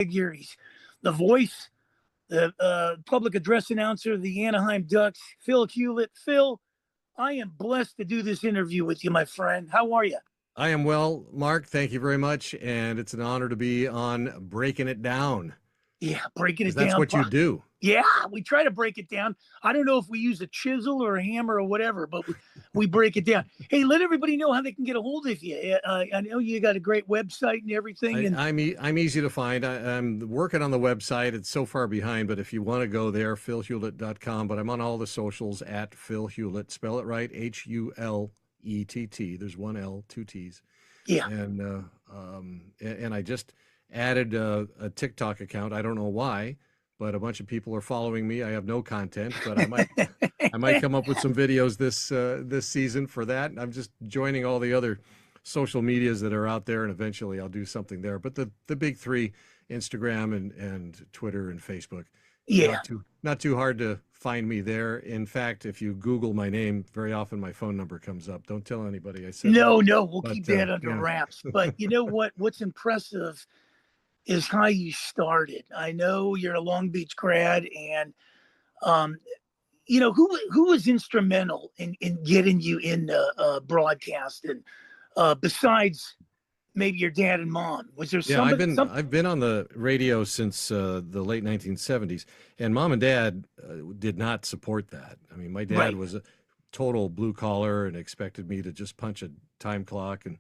figure. He's the voice, the public address announcer of the Anaheim Ducks, Phil Hulett. Phil, I am blessed to do this interview with you, my friend. How are you? I am well, Mark. Thank you very much. And it's an honor to be on Breaking It Down, Yeah, breaking because it that's down. what you do. Yeah, we try to break it down. I don't know if we use a chisel or a hammer or whatever, but we break it down. Hey, let everybody know how they can get a hold of you. I know you got a great website and everything. And I'm easy to find. I'm working on the website. It's so far behind, but if you want to go there, philhulett.com. But I'm on all the socials at Phil Hulett. Spell it right, Hulett. There's one L, two T's. yeah, And I just added a TikTok account. I don't know why, but a bunch of people are following me. I have no content, but I might come up with some videos this season for that. I'm just joining all the other social medias that are out there, and eventually I'll do something there. But the big three, Instagram and Twitter and Facebook, yeah. not too hard to find me there. In fact, if you Google my name, very often my phone number comes up. Don't tell anybody I said No, that. no, we'll But keep that under yeah. wraps. But you know what? What's impressive is how you started. I know you're a Long Beach grad, and um, who was instrumental in getting you into broadcasting besides maybe your dad and mom? Was there Yeah, somebody? I've been on the radio since the late 1970s, and mom and dad did not support that. I mean, my dad Right. was a total blue collar and expected me to just punch a time clock and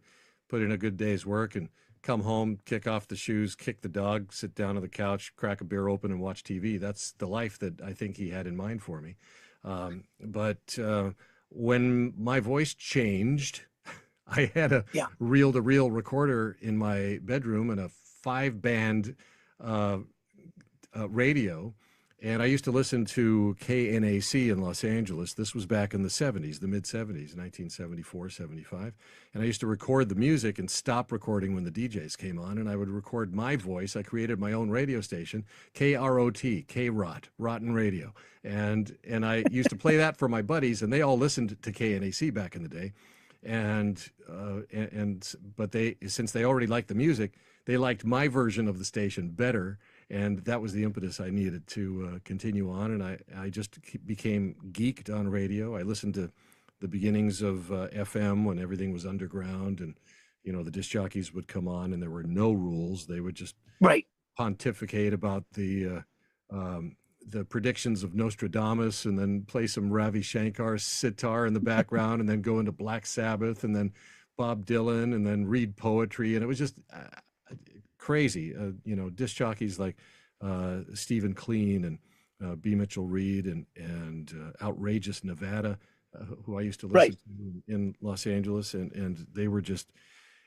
put in a good day's work and come home, kick off the shoes, kick the dog, sit down on the couch, crack a beer open, and watch TV. That's the life that I think he had in mind for me. But when my voice changed, I had a Yeah. reel-to-reel recorder in my bedroom and a five-band uh, radio. And I used to listen to KNAC in Los Angeles. This was back in the 70s, the mid-70s, 1974, 75. And I used to record the music and stop recording when the DJs came on, and I would record my voice. I created my own radio station, KROT, K-Rot, Rotten Radio. And I used to play that for my buddies, and they all listened to KNAC back in the day. But since they already liked the music, they liked my version of the station better, and that was the impetus I needed to continue on. And I just became geeked on radio. I listened to the beginnings of FM when everything was underground, and the disc jockeys would come on, and there were no rules. They would just Right. pontificate about the predictions of Nostradamus, and then play some Ravi Shankar sitar in the background, and then go into Black Sabbath, and then Bob Dylan, and then read poetry. And it was just crazy. Disc jockeys like Stephen Clean and B. Mitchell Reed and Outrageous Nevada, who I used to listen to in Los Angeles. And they were just,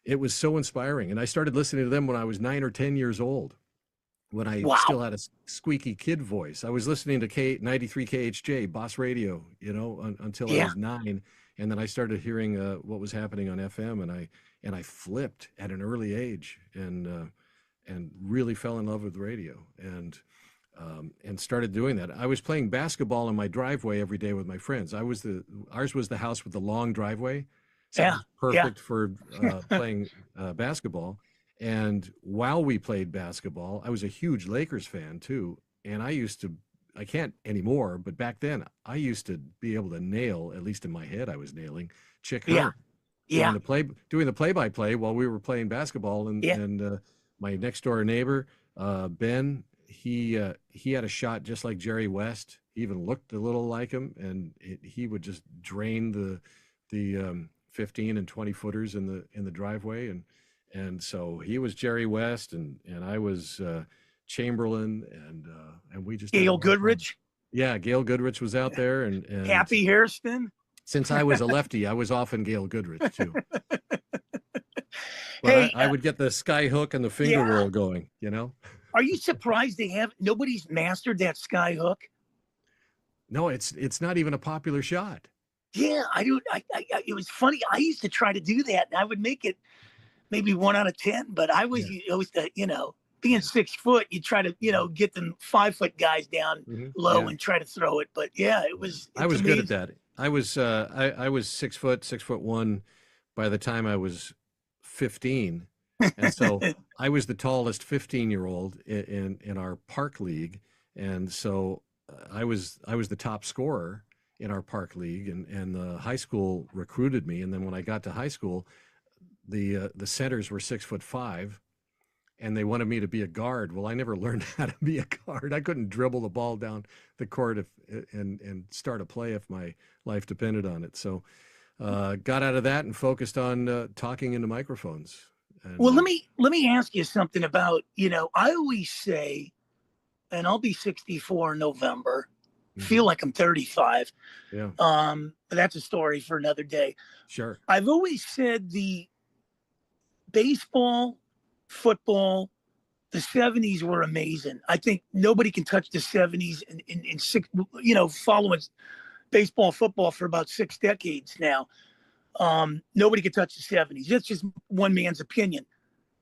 it was so inspiring. And I started listening to them when I was 9 or 10 years old, when I still had a squeaky kid voice. I was listening to K93 KHJ, Boss Radio, until I was 9. And then I started hearing what was happening on FM, and I flipped at an early age, and really fell in love with radio, and started doing that. I was playing basketball in my driveway every day with my friends. Ours was the house with the long driveway, so it was perfect for playing basketball. And while we played basketball, I was a huge Lakers fan too. And I can't anymore, but back then I used to be able to nail, at least in my head, I was nailing Chick Hunter. Yeah. Doing the play-by-play while we were playing basketball. And my next door neighbor, Ben, he had a shot just like Jerry West. He even looked a little like him, and he would just drain the 15 and 20 footers in the driveway. And so he was Jerry West, and I was Chamberlain, and we just Gail Goodrich. Yeah, Gail Goodrich was out there, and Happy Hairston. Since I was a lefty, I was often Gail Goodrich too. But Hey, I would get the sky hook and the finger roll going. Are you surprised nobody's mastered that sky hook? No, it's not even a popular shot. Yeah, I do. It was funny. I used to try to do that, and I would make it maybe 1 out of 10. But I was always being 6 foot, you try to get them 5 foot guys down low and try to throw it. But it was. I was good at that. I was 6 foot, 6'1" by the time I was 15, And so I was the tallest 15-year-old in our park league, and so I was the top scorer in our park league, and the high school recruited me. And then when I got to high school, the centers were 6'5", and they wanted me to be a guard. Well, I never learned how to be a guard. I couldn't dribble the ball down the court and start a play if my life depended on it. So got out of that and focused on talking into microphones. And Well, let me ask you something about, I always say, and I'll be 64 in November, feel like I'm 35. yeah, But that's a story for another day. sure. I've always said the baseball, football, the 70s were amazing. I think nobody can touch the 70s in six, following baseball, football for about 6 decades now. Nobody can touch the 70s. That's just one man's opinion.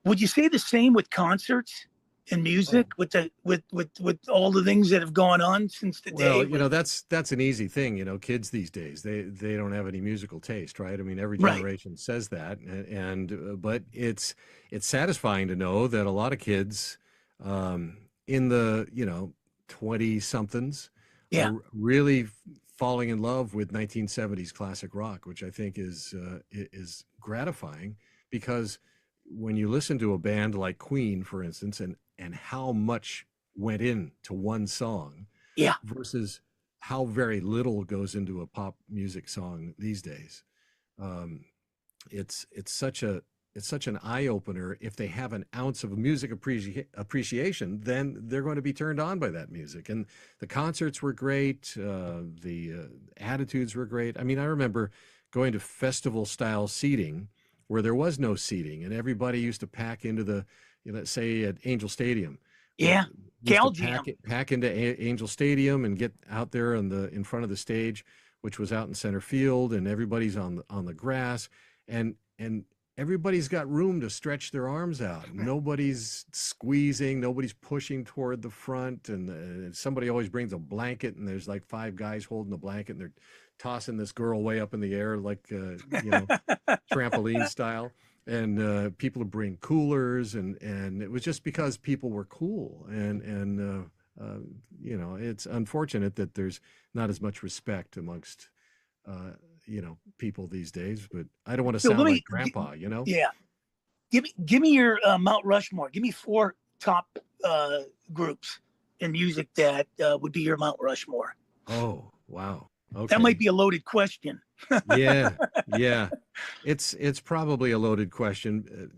Would you say the same with concerts and music, Oh. with all the things that have gone on since the Well, day? that's an easy thing. Kids these days, they don't have any musical taste, right? I mean, every Right. generation says that, but it's satisfying to know that a lot of kids in the 20 somethings Yeah. are really falling in love with 1970s classic rock, which I think is gratifying, because when you listen to a band like Queen, for instance, and how much went into one song Yeah. versus how very little goes into a pop music song these days. Um, it's such an eye opener. If they have an ounce of music appreciation, then they're going to be turned on by that music. And the concerts were great. The attitudes were great. I mean, I remember going to festival style seating where there was no seating, and everybody used to pack into let's say at Angel Stadium. Yeah. Used to Cal Jam. pack into Angel Stadium and get out there in front of the stage, which was out in center field, and everybody's on the grass, and everybody's got room to stretch their arms out. Nobody's squeezing, nobody's pushing toward the front, and somebody always brings a blanket, and there's like 5 guys holding the blanket, and they're tossing this girl way up in the air like trampoline style. And people would bring coolers, and it was just because people were cool, and it's unfortunate that there's not as much respect amongst people these days. But I don't want to So sound like grandpa, Yeah. Give me your Mount Rushmore. Give me 4 top groups in music that would be your Mount Rushmore. Oh, wow. Okay. That might be a loaded question. Yeah. It's probably a loaded question.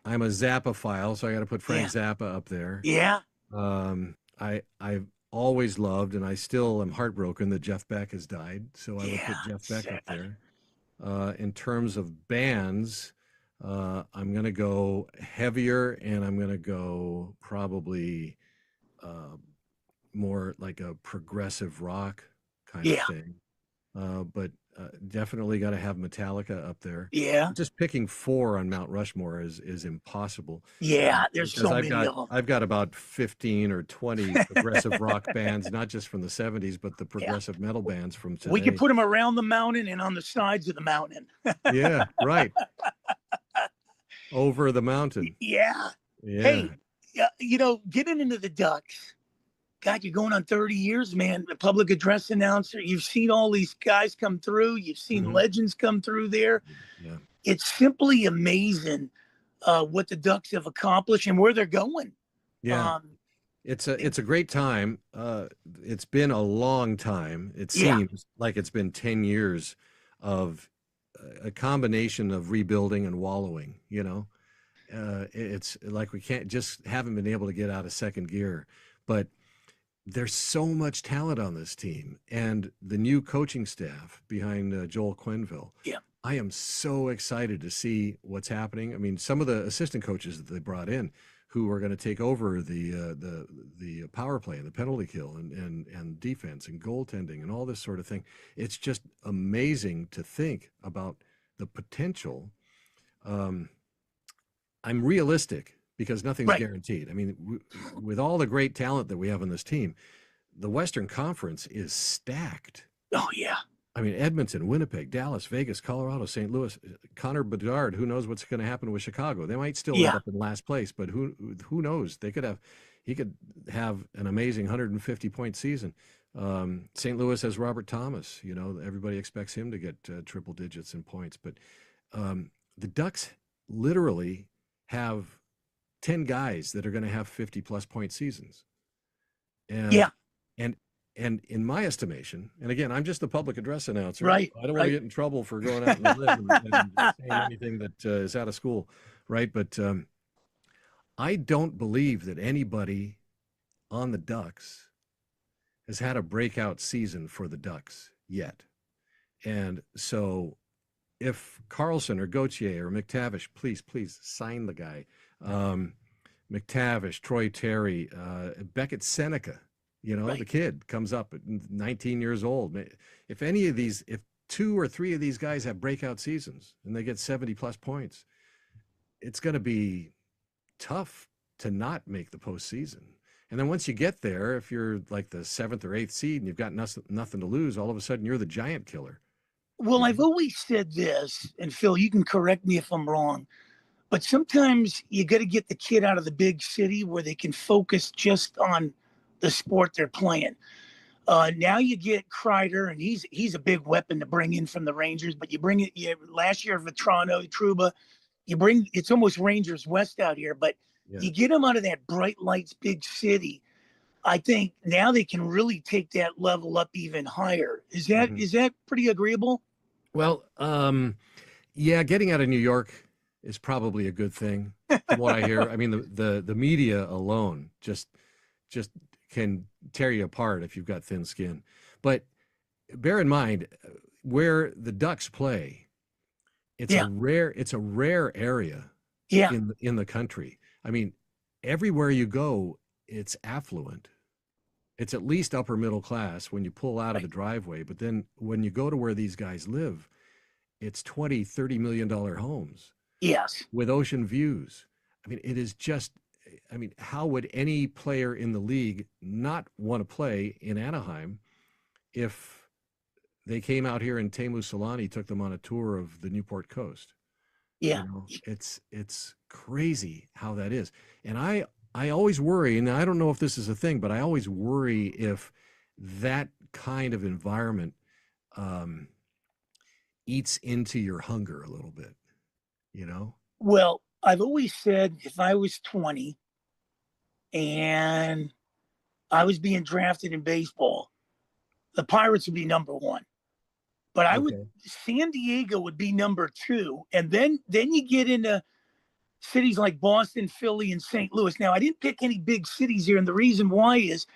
I'm a Zappa-phile, so I got to put Frank Zappa up there. Yeah. I've always loved, and I still am heartbroken that Jeff Beck has died. So I would put Jeff Beck up there. In terms of bands, I'm going to go heavier, and I'm going to go probably more like a progressive rock kind of thing. But definitely got to have Metallica up there. Yeah. Just picking 4 on Mount Rushmore is impossible. Yeah, there's because so many of them. I've got about 15 or 20 progressive rock bands, not just from the 70s, but the progressive metal bands from today. We can put them around the mountain and on the sides of the mountain. Yeah, right. Over the mountain. Yeah. Yeah. Hey, getting into the Ducks. God, you're going on 30 years, man. The public address announcer. You've seen all these guys come through. You've seen legends come through there. Yeah. It's simply amazing what the Ducks have accomplished and where they're going. Yeah. It's a great time. It's been a long time. It seems like it's been 10 years of a combination of rebuilding and wallowing, it's like we haven't been able to get out of second gear, but there's so much talent on this team, and the new coaching staff behind Joel Quenneville. Yeah. I am so excited to see what's happening. I mean, some of the assistant coaches that they brought in who are going to take over the power play and the penalty kill and defense and goaltending and all this sort of thing. It's just amazing to think about the potential. I'm realistic because nothing's guaranteed. I mean, with all the great talent that we have on this team, the Western Conference is stacked. Oh, yeah. I mean, Edmonton, Winnipeg, Dallas, Vegas, Colorado, St. Louis, Connor Bedard. Who knows what's going to happen with Chicago? They might still end Yeah. up in last place, but who knows? He could have an amazing 150-point season. St. Louis has Robert Thomas. You know, everybody expects him to get triple digits in points, but the Ducks literally have 10 guys that are going to have 50-plus point seasons. And Yeah. and and in my estimation, and again, I'm just the public address announcer. Right. I don't want to Right. get in trouble for going out on a limb and saying anything that is out of school, right? But I don't believe that anybody on the Ducks has had a breakout season for the Ducks yet. And so if Carlson or Gauthier or McTavish, please sign the guy. McTavish, Troy Terry, Beckett Seneca, you know, the Right. kid comes up at 19 years old. If any of these, if 2 or 3 of these guys have breakout seasons and they get 70-plus points, it's going to be tough to not make the postseason. And then once you get there, if you're like the 7th or 8th seed and you've got nothing to lose, all of a sudden you're the giant killer. Well, You I've know? always said this, and Phil, you can correct me if I'm wrong, but sometimes you got to get the kid out of the big city where they can focus just on the sport they're playing. Now you get Kreider, and he's a big weapon to bring in from the Rangers. But you bring it last year, Vetrano, Truba. You bring it's almost Rangers West out here, but Yeah. you get them out of that bright lights big city. I think now they can really take that level up even higher. Is that Mhm. is that pretty agreeable? Well, yeah, getting out of New York is probably a good thing from what I hear. I mean, the media alone just can tear you apart if you've got thin skin. But bear in mind where the Ducks play, Yeah, it's a rare area yeah, in the country. I mean, everywhere you go, it's affluent. It's at least upper middle class when you pull out of right. the driveway, but then when you go to where these guys live, it's 20-30 million dollar homes Yes, with ocean views. I mean, it is just, I mean, how would any player in the league not want to play in Anaheim if they came out here and Teemu Solani took them on a tour of the Newport Coast? yeah. You know, it's crazy how that is. And I always worry, and I don't know if this is a thing, but I always worry if that kind of environment um, eats into your hunger a little bit, you know? Well, I've always said if I was 20 and I was being drafted in baseball, the Pirates would be number one. But I would Okay. San Diego would be number two, and then you get into cities like Boston, Philly, and St. Louis. Now, I didn't pick any big cities here, and the reason why is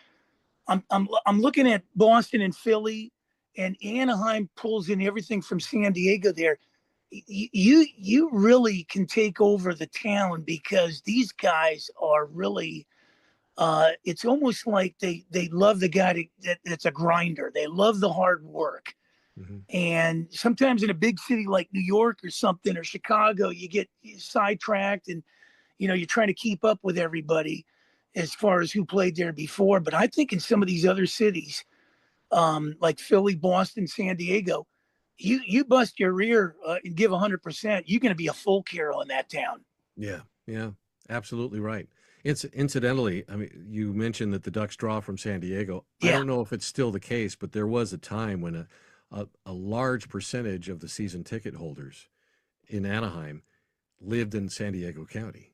I'm looking at Boston and Philly, and Anaheim pulls in everything from San Diego. There, you really can take over the town because these guys are really. It's almost like they love the guy that's a grinder. They love the hard work. Hmm. And sometimes in a big city like New York or something or Chicago, you get sidetracked and you're trying to keep up with everybody as far as who played there before. But I think in some of these other cities, like Philly, Boston, San Diego, you bust your rear and give 100%, you're going to be a folk hero in that town. Yeah, yeah, absolutely right. It's incidentally, I mean, you mentioned that the Ducks draw from San Diego. I Yeah, don't know if it's still the case, but there was a time when a large percentage of the season ticket holders in Anaheim lived in San Diego County.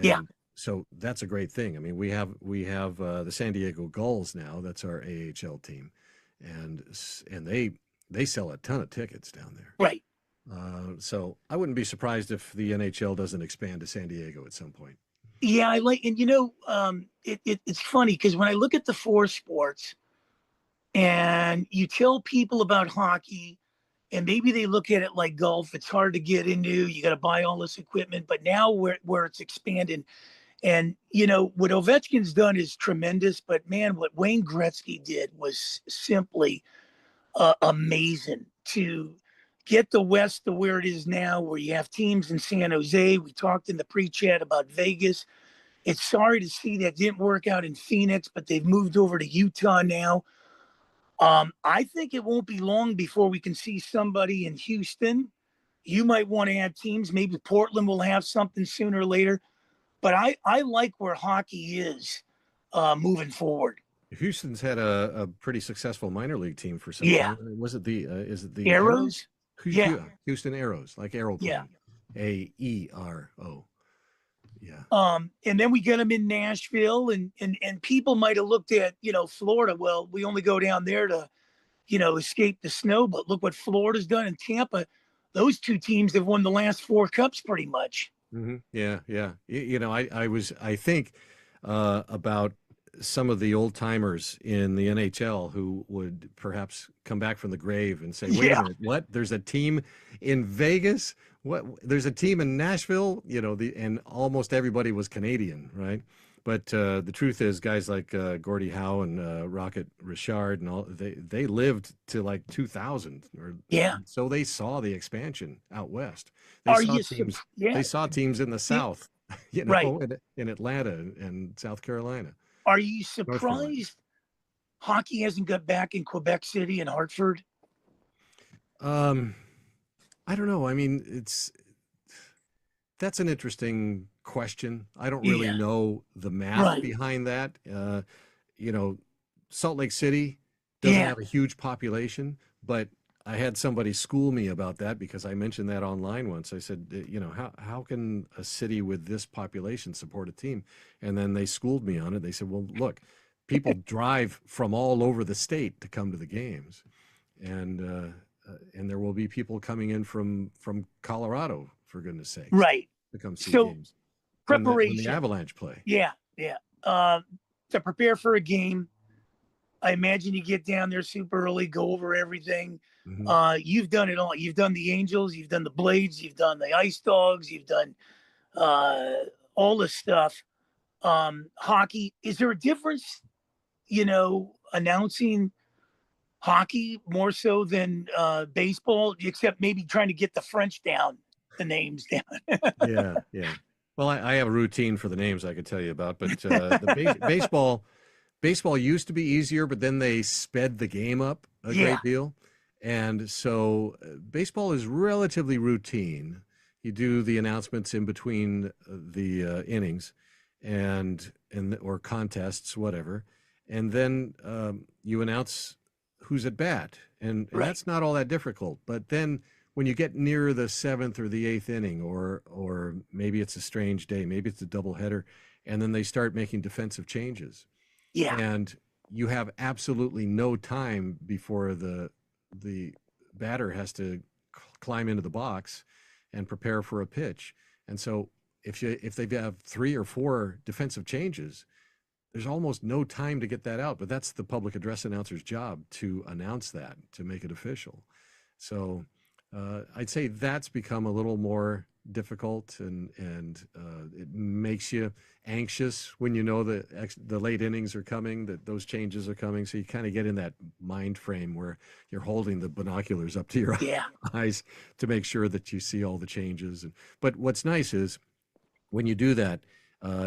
yeah, And so that's a great thing. I mean, we have the San Diego Gulls now. That's our AHL team, and they sell a ton of tickets down there. right. So I wouldn't be surprised if the NHL doesn't expand to San Diego at some point. Yeah, I like, and it's funny because when I look at the four sports and you tell people about hockey, and maybe they look at it like golf, it's hard to get into, you got to buy all this equipment, but now where it's expanded, and what Ovechkin's done is tremendous, but man, what Wayne Gretzky did was simply amazing to get the West to where it is now, where you have teams in San Jose. We talked in the pre-chat about Vegas. It's sorry to see that didn't work out in Phoenix, but they've moved over to Utah now. I think it won't be long before we can see somebody in Houston. You might want to add teams. Maybe Portland will have something sooner or later. But I like where hockey is moving forward. Houston's had a pretty successful minor league team for some Yeah. time. Was it is it the Arrows? Arrows. Yeah. Houston Arrows, like Yeah. aeroplane. AERO. Yeah. And then we get them in Nashville, and people might have looked at, Florida. Well, we only go down there to, escape the snow. But look what Florida's done in Tampa. Those two teams have won the last four cups pretty much. Yeah, yeah. I think about some of the old timers in the NHL who would perhaps come back from the grave and say, "Wait a Yeah. minute, what? There's a team in Vegas? What? There's a team in Nashville? And almost everybody was Canadian, right?" But the truth is, guys like Gordie Howe and Rocket Richard and all they lived to like 2000, or Yeah. so they saw the expansion out west. They Are saw you? teams. Yeah. They saw teams in the Yeah. South, Right. in Atlanta and South Carolina, Are you North Carolina. surprised hockey hasn't got back in Quebec City and Hartford? Um, I don't know. I mean, that's an interesting question. I don't really Yeah. know the math Right. behind that. You know, Salt Lake City doesn't Yeah. have a huge population, but I had somebody school me about that because I mentioned that online once. I said, how can a city with this population support a team? And then they schooled me on it. They said, well, look, people drive from all over the state to come to the games, and there will be people coming in from Colorado, for goodness sakes, Right. to come see So games when the preparation. Avalanche play. Yeah. Yeah. To prepare for a game, I imagine you get down there super early, go over everything. Hmm. You've done it all. You've done the Angels, you've done the Blades, you've done the Ice Dogs, you've done uh, all this stuff. Hockey. Is there a difference, announcing hockey more so than baseball, except maybe trying to get the French down, the names down? Yeah, yeah. Well, I have a routine for the names I could tell you about, but baseball used to be easier, but then they sped the game up a Yeah. great deal. And so baseball is relatively routine. You do the announcements in between the innings or contests, whatever. And then you announce who's at bat. And Right. that's not all that difficult. But then when you get near the seventh or the eighth inning, or maybe it's a strange day, maybe it's a doubleheader, and then they start making defensive changes, Yeah. and you have absolutely no time before the batter has to climb into the box and prepare for a pitch. And so if they have three or four defensive changes, there's almost no time to get that out. But that's the public address announcer's job, to announce that, to make it official. So I'd say that's become a little more difficult, and it makes you anxious when you know the late innings are coming, that those changes are coming. So you kind of get in that mind frame where you're holding the binoculars up to your Yeah. eyes to make sure that you see all the changes. But what's nice is when you do that,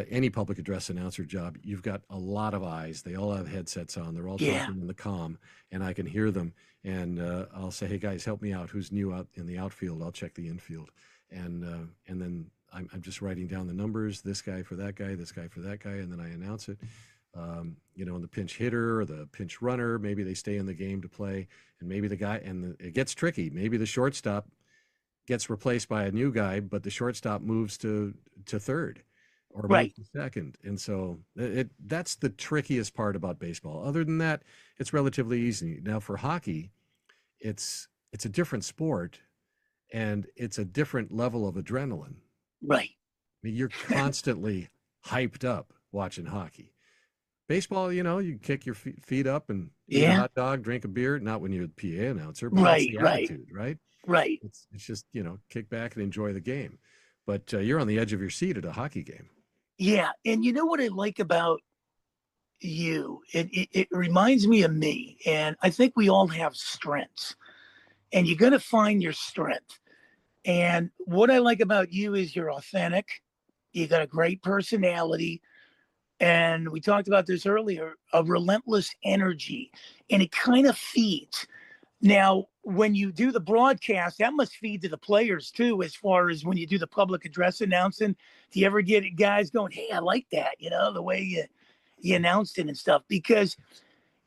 any public address announcer job, you've got a lot of eyes. They all have headsets on. They're all Yeah. talking in the comm, and I can hear them. And I'll say, "Hey guys, help me out. Who's new out in the outfield? I'll check the infield." And then I'm just writing down the numbers. This guy for that guy. This guy for that guy. And then I announce it. And the pinch hitter or the pinch runner, maybe they stay in the game to play, and maybe it gets tricky. Maybe the shortstop gets replaced by a new guy, but the shortstop moves to third or Right. moves to second. And so that's the trickiest part about baseball. Other than that, it's relatively easy. Now for hockey, it's a different sport, and it's a different level of adrenaline. Right. I mean, you're constantly hyped up watching hockey. Baseball, you kick your feet up and eat a Yeah. hot dog, drink a beer. Not when you're the PA announcer, but that's Right. the Right. attitude, right? Right. It's just, kick back and enjoy the game. But you're on the edge of your seat at a hockey game. Yeah. And you know what I like about you? It reminds me of me. And I think we all have strengths, and you're going to find your strength. And what I like about you is you're authentic. You got a great personality. And we talked about this earlier, a relentless energy, and it kind of feeds. Now, when you do the broadcast, that must feed to the players too, as far as when you do the public address announcing. Do you ever get guys going, "Hey, I like that," the way you announced it and stuff? Because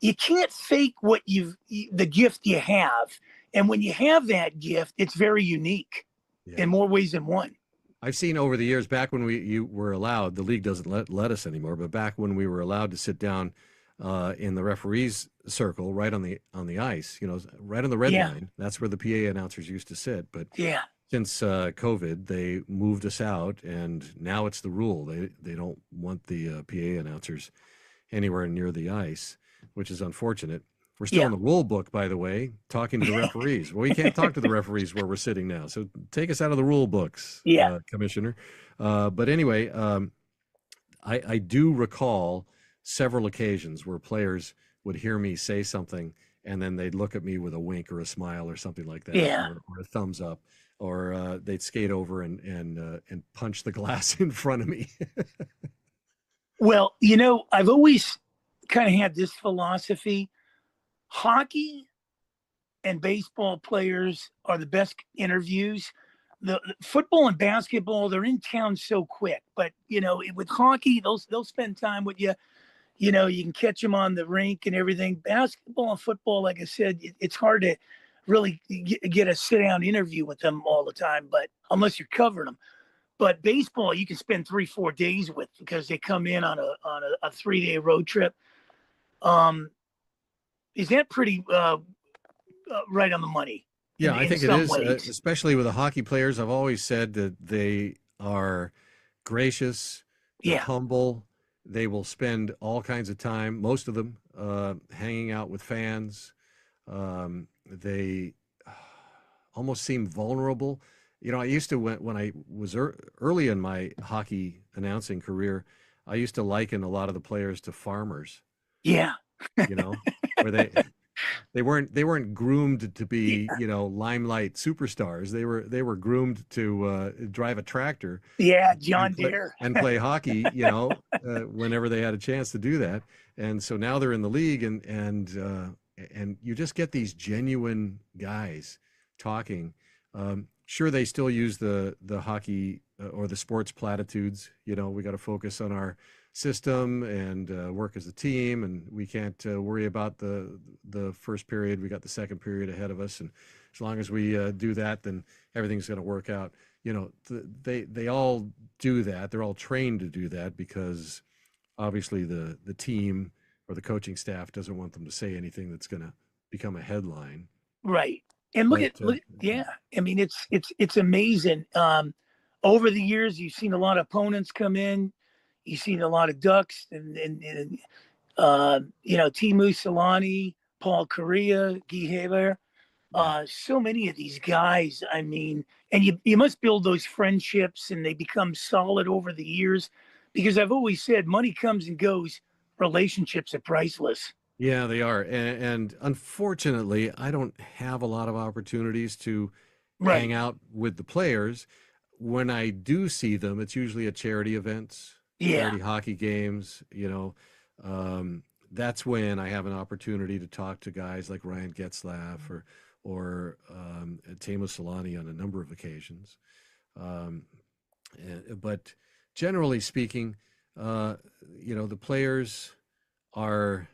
you can't fake the gift you have. And when you have that gift, it's very unique Yeah. in more ways than one. I've seen over the years, back when you were allowed, the league doesn't let us anymore, but back when we were allowed to sit down in the referees circle, right on the ice, right on the red Yeah. line. That's where the PA announcers used to sit. But Yeah. since COVID, they moved us out, and now it's the rule. They don't want the PA announcers anywhere near the ice, which is unfortunate. We're still Yeah. in the rule book, by the way, talking to the referees. Well, we can't talk to the referees where we're sitting now. So take us out of the rule books, Yeah. Commissioner. But anyway, I do recall several occasions where players would hear me say something, and then they'd look at me with a wink or a smile or something like that, Yeah. or a thumbs up, or they'd skate over and punch the glass in front of me. Well, I've always kind of had this philosophy. Hockey and baseball players are the best interviews. The football and basketball, they're in town so quick. But with hockey, they'll spend time with you. You can catch them on the rink and everything. Basketball and football, like I said, it's hard to really get a sit down interview with them all the time. But unless you're covering them. But baseball, you can spend 3-4 days with, because they come in on a 3-day road trip. Um, is that pretty right on the money Yeah, I in think it some is, ways? especially with the hockey players. I've always said that they are gracious, they're Yeah. humble, they will spend all kinds of time, most of them, hanging out with fans. They almost seem vulnerable. I used to, when I was early in my hockey announcing career, I used to liken a lot of the players to farmers, Yeah. you know, where they weren't groomed to be, Yeah. limelight superstars. They were groomed to drive a tractor Yeah. and John play Deere. and play hockey, whenever they had a chance to do that. And so now they're in the league, and you just get these genuine guys talking. Sure, they still use the hockey or the sports platitudes. We got to focus on our system and work as a team, and we can't worry about the first period. We got the second period ahead of us, and as long as we do that, then everything's going to work out. They all do that. They're all trained to do that because obviously the team or the coaching staff doesn't want them to say anything that's going to become a headline. Right. And look But at look. Yeah. I mean, it's amazing. Over the years, you've seen a lot of opponents come in. You've seen a lot of Ducks and Timu Solani, Paul Correa, Guy Heber. yeah, So many of these guys. I mean, and you must build those friendships, and they become solid over the years. Because I've always said, money comes and goes. Relationships are priceless. yeah, they are. And unfortunately, I don't have a lot of opportunities to hang Right. out with the players. When I do see them, it's usually at charity events, Yeah. charity hockey games. That's when I have an opportunity to talk to guys like Ryan Getzlaff or Teemu Solani on a number of occasions. Um, but generally speaking, the players are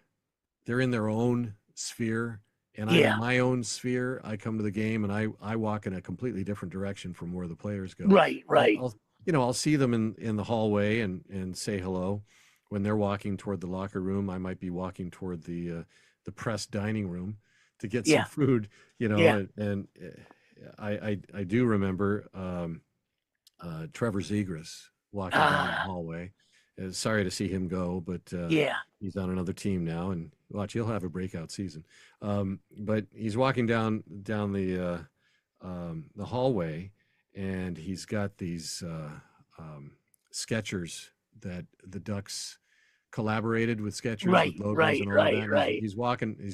they're in their own sphere, and I'm in Yeah. my own sphere. I come to the game, and I walk in a completely different direction from where the players go. Right. Right. I'll see them in the hallway and say hello. When they're walking toward the locker room, I might be walking toward the press dining room to get some Yeah. food. Yeah. And I do remember Trevor Zegras walking down the Ah. hallway. Sorry to see him go, but Yeah. he's on another team now, and watch, he'll have a breakout season. But he's walking down the hallway, and he's got these Skechers that the Ducks collaborated with Skechers with Right. logos Right. and all of Right. that. And Right. he's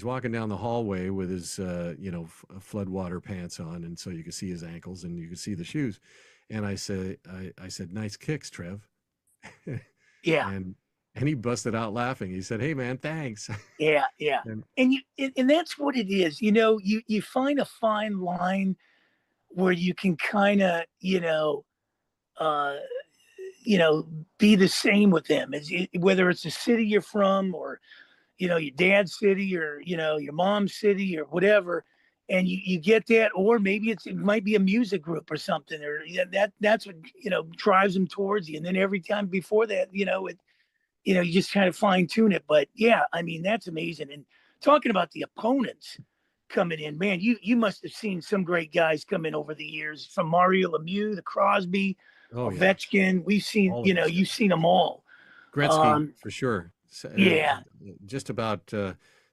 walking down the hallway with his floodwater pants on, and so you can see his ankles and you can see the shoes. And I said, nice kicks, Trev. Yeah. and and he busted out laughing. He said, "Hey man, thanks." Yeah, yeah. And And that's what it is. You find a fine line where you can kind of, uh, you know, be the same with them, whether it's the city you're from, or your dad's city, or your mom's city, or whatever. And you get that, or maybe it might be a music group or something, or that's what drives them towards you. And then every time before that, you just kind of fine tune it. But yeah, I mean, that's amazing. And talking about the opponents coming in, man, you must have seen some great guys come in over the years, from Mario Lemieux, the Crosby, oh yeah, Ovechkin. We've seen, all of those you've guys. seen them all. Gretzky Um, for sure. yeah, Just about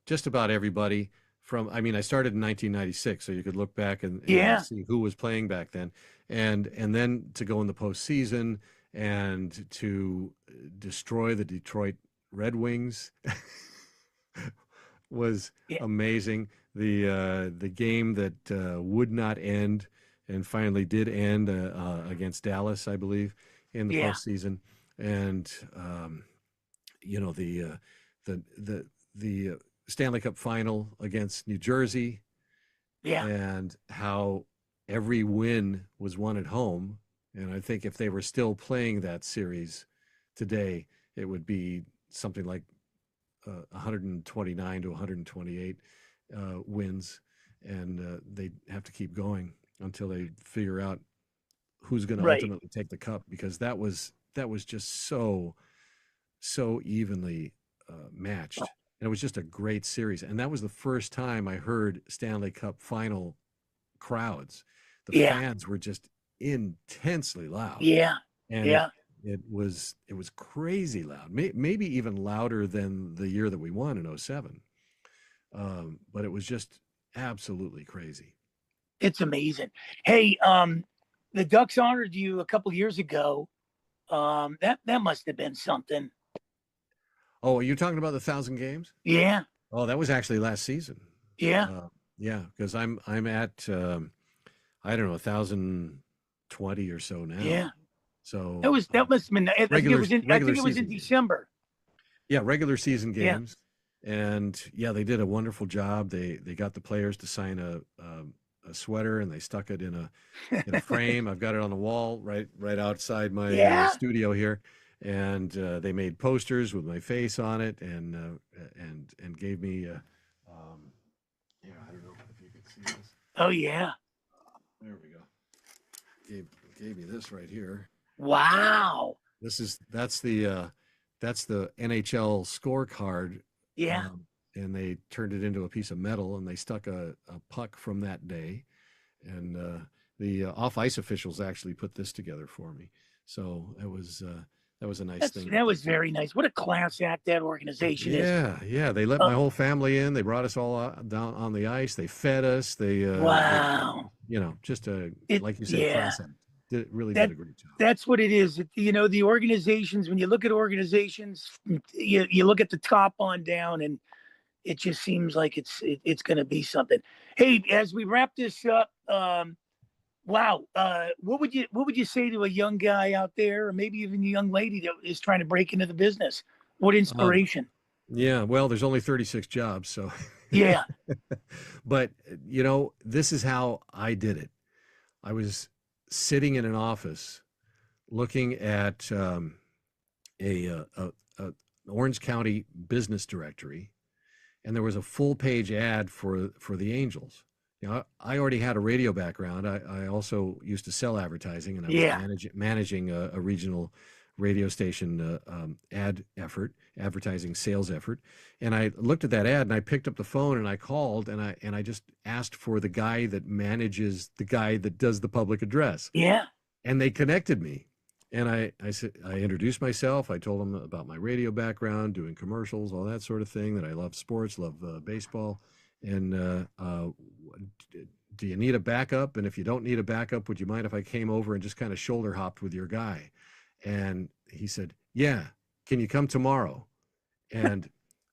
just about everybody from. I mean, I started in 1996, so you could look back and yeah, see who was playing back then, and then to go in the postseason and to destroy the Detroit Red Wings was yeah, amazing. The game that would not end and finally did end against Dallas, I believe, in the yeah, postseason, and you know the Stanley Cup final against New Jersey, yeah, and how every win was won at home. And I think if they were still playing that series today, it would be something like 129 to 128 wins, and they have to keep going until they figure out who's going to right. ultimately take the cup, because that was just so evenly matched. And it was just a great series, and that was the first time I heard Stanley Cup final crowds. The Yeah, fans were just intensely loud, yeah, and it yeah. it was it was crazy loud, maybe even louder than the year that we won in '07. But it was just absolutely crazy. It's amazing. Hey, the Ducks honored you a couple years ago. That must have been something. Oh, are you talking about the 1,000 games? Yeah, Oh, that was actually last season. yeah, Yeah, because I'm at I don't know, 1,020 or so now. yeah. That So was that must have been. I think it regular was in. I regular think it was in season games. December. Yeah, regular season Yeah. games, and yeah, they did a wonderful job. They got the players to sign a sweater, and they stuck it in a frame. I've got it on the wall right outside my Yeah. studio here, and they made posters with my face on it, and gave me. Yeah, I don't know if you can see this. Oh yeah. There we go. Gave gave me this right here. Wow. That's the NHL scorecard, Yeah. um, and they turned it into a piece of metal, and they stuck a puck from that day, and the off ice officials actually put this together for me. So that was a nice thing. That was very nice. What a class act that organization is. Yeah, yeah. They let Uh, my whole family in. They brought us all out, down on the ice. They fed us. They wow. just a, It. like you say, Yeah. class act. Really did That. a great job. That's what it is. The organizations. When you look at organizations, you look at the top on down, and it just seems like it's going to be something. Hey, as we wrap this up, wow, what would you say to a young guy out there, or maybe even a young lady that is trying to break into the business? What Um, inspiration? yeah, well, there's only 36 jobs, so. Yeah, But this is how I did it. I was sitting in an office looking at an Orange County business directory, and there was a full page ad for the Angels. I already had a radio background. I also used to sell advertising, and I was yeah, managing a regional radio station advertising sales effort. And I looked at that ad, and I picked up the phone, and I called, and I just asked for the guy that manages the guy that does the public address, yeah, and they connected me. And I said, I introduced myself. I told them about my radio background, doing commercials, all that sort of thing. That I love sports, love baseball, and do you need a backup? And if you don't need a backup, would you mind if I came over and just kind of shoulder hopped with your guy? And he said, yeah. Can you come tomorrow? And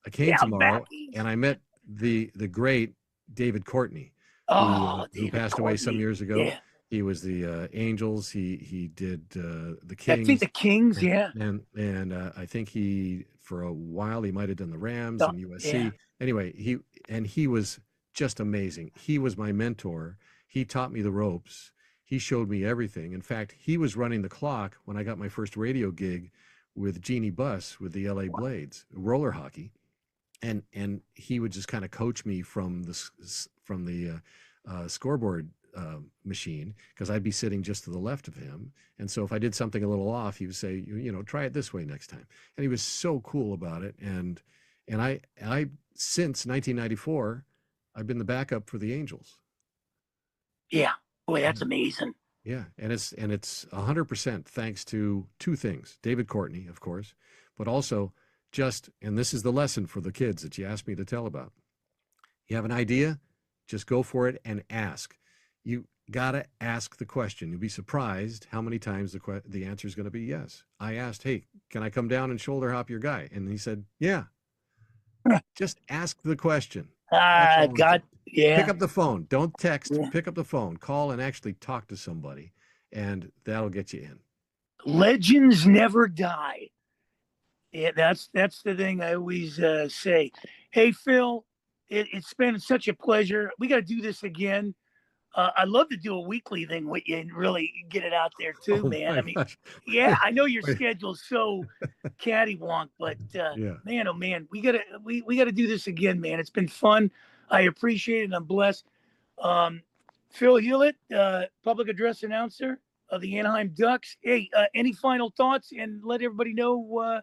I came yeah. I'm back tomorrow, east. and I met the great David Courtney, who Oh, who David passed away some Courtney. years ago. Yeah, He was the Angels. He did the I think the Kings, Kings, yeah. and I think he for a while he might have done the Rams Oh, and yeah. USC. Anyway, he was just amazing. He was my mentor. He taught me the ropes. He showed me everything. In fact, he was running the clock when I got my first radio gig with Jeannie Buss with the LA Blades, roller hockey, and he would just kind of coach me from the scoreboard machine because I'd be sitting just to the left of him. And so if I did something a little off, he would say, try it this way next time. And he was so cool about it. And I since 1994, I've been the backup for the Angels. Yeah. Boy, Yeah. that's amazing. Yeah, and it's 100% thanks to two things. David Courtney, of course, but also and this is the lesson for the kids that you asked me to tell about. You have an idea, just go for it and ask. You got to ask the question. You'll be surprised how many times the answer is going to be yes. I asked, "Hey, can I come down and shoulder hop your guy?" And he said, "Yeah." Just ask the question. That's all it God, takes. Pick yeah. up the phone. Don't text. Yeah. Pick up the phone. Call and actually talk to somebody, and that'll get you in. Legends never die. Yeah, that's the thing I always say. Hey, Phil, it's been such a pleasure. We got to do this again. I'd love to do a weekly thing with you and really get it out there too, Oh man. my I mean, gosh. yeah, I know your Wait. schedule's so cattywonk, but Yeah. man, oh man, we gotta do this again, man. It's been fun. I appreciate it. And I'm blessed. Um, Phil Hulett, public address announcer of the Anaheim Ducks. Hey, any final thoughts and let everybody know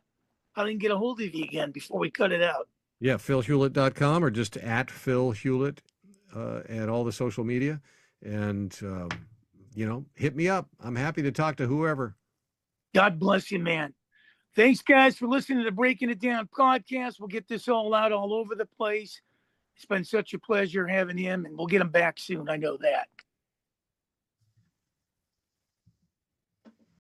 how they can get a hold of you again before we cut it out? Yeah, philhewlett.com or just at Phil Hewlett at all the social media. And, hit me up. I'm happy to talk to whoever. God bless you, man. Thanks, guys, for listening to the Breaking It Down podcast. We'll get this all out all over the place. It's been such a pleasure having him, and we'll get him back soon. I know that.